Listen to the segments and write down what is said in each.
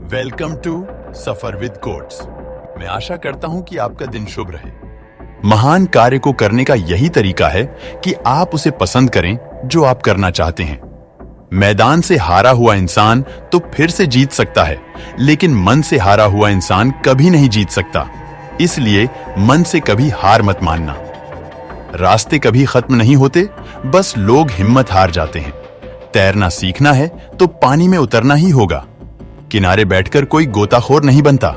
Welcome to Safar with quotes. मैं आशा करता हूं कि आपका दिन शुभ रहे। महान कार्य को करने का यही तरीका है कि आप उसे पसंद करें जो आप करना चाहते हैं। मैदान से हारा हुआ इंसान तो फिर से जीत सकता है, लेकिन मन से हारा हुआ इंसान कभी नहीं जीत सकता। इसलिए मन से कभी हार मत मानना। रास्ते कभी खत्म नहीं होते, बस लोग हिम्मत हार जाते हैं। तैरना सीखना है तो पानी में उतरना ही होगा। किनारे बैठकर कोई गोताखोर नहीं बनता।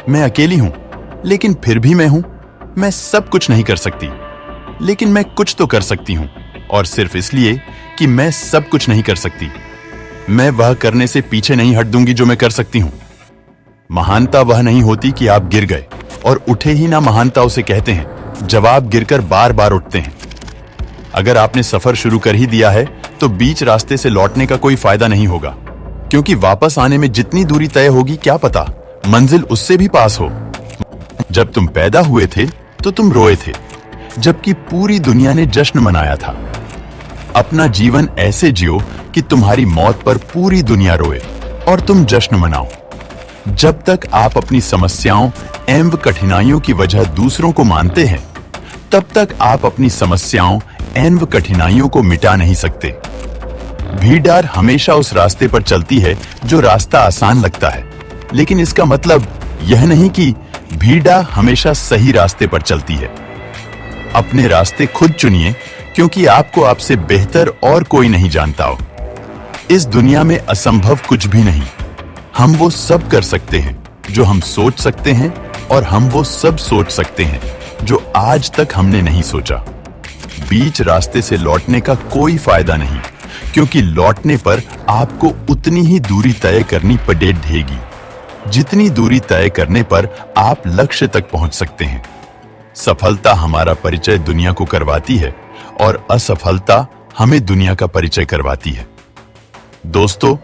मैं अकेली हूं, लेकिन फिर भी मैं हूं। मैं सब कुछ नहीं कर सकती, लेकिन मैं कुछ तो कर सकती हूं, और सिर्फ इसलिए कि मैं सब कुछ नहीं कर सकती। मैं वह करने से पीछे नहीं हट दूंगी जो मैं कर सकती हूं। महानता वह नहीं होती कि आप गिर गए और उठे ही ना। महानता उसे कहते हैं जब आप गिरकर बार बार उठते हैं। अगर आपने सफर शुरू कर ही दिया है तो बीच रास्ते से लौटने का कोई फायदा नहीं होगा, क्योंकि वापस आने में जितनी दूरी तय होगी क्या पता मंजिल उससे भी पास हो। जब तुम पैदा हुए थे तो तुम रोए थे, जबकि पूरी दुनिया ने जश्न मनाया था। अपना जीवन ऐसे जियो कि तुम्हारी मौत पर पूरी दुनिया रोए और तुम जश्न मनाओ। जब तक आप अपनी समस्याओं एवं कठिनाइयों की वजह दूसरों को मानते हैं, तब तक आप अपनी समस्याओं एवं कठिनाइयों को मिटा नहीं सकते। भीड़ हमेशा उस रास्ते पर चलती है जो रास्ता आसान लगता है, लेकिन इसका मतलब यह नहीं कि भीड़ हमेशा सही रास्ते पर चलती है। अपने रास्ते खुद चुनिए, क्योंकि आपको आपसे बेहतर और कोई नहीं जानता हो। इस दुनिया में असंभव कुछ भी नहीं। हम वो सब कर सकते हैं जो हम सोच सकते हैं, और हम वो सब सोच सकते हैं जो आज तक हमने नहीं सोचा। बीच रास्ते से लौटने का कोई फायदा नहीं, क्योंकि लौटने पर आपको उतनी ही दूरी तय करनी पड़ेगी जितनी दूरी तय करने पर आप लक्ष्य तक पहुंच सकते हैं। सफलता हमारा परिचय दुनिया को करवाती है, और असफलता हमें दुनिया का परिचय करवाती है। दोस्तों,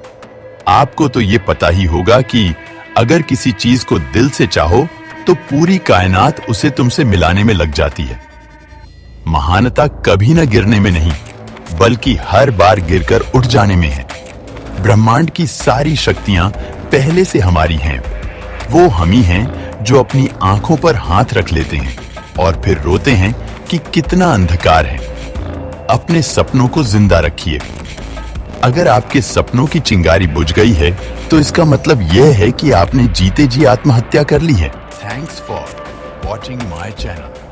आपको तो ये पता ही होगा कि अगर किसी चीज को दिल से चाहो तो पूरी कायनात उसे तुमसे मिलाने में लग जाती है। महानता कभी न गिरने में नहीं, बल्कि हर बार गिरकर उठ जाने में है। ब्रह्मांड की सारी शक्तियां पहले से हमारी हैं। वो हम ही हैं जो अपनी आंखों पर हाथ रख लेते हैं और फिर रोते हैं कि कितना अंधकार है। अपने सपनों को जिंदा रखिए। अगर आपके सपनों की चिंगारी बुझ गई है तो इसका मतलब यह है कि आपने जीते जी आत्महत्या कर ली है। Thanks for watching my channel.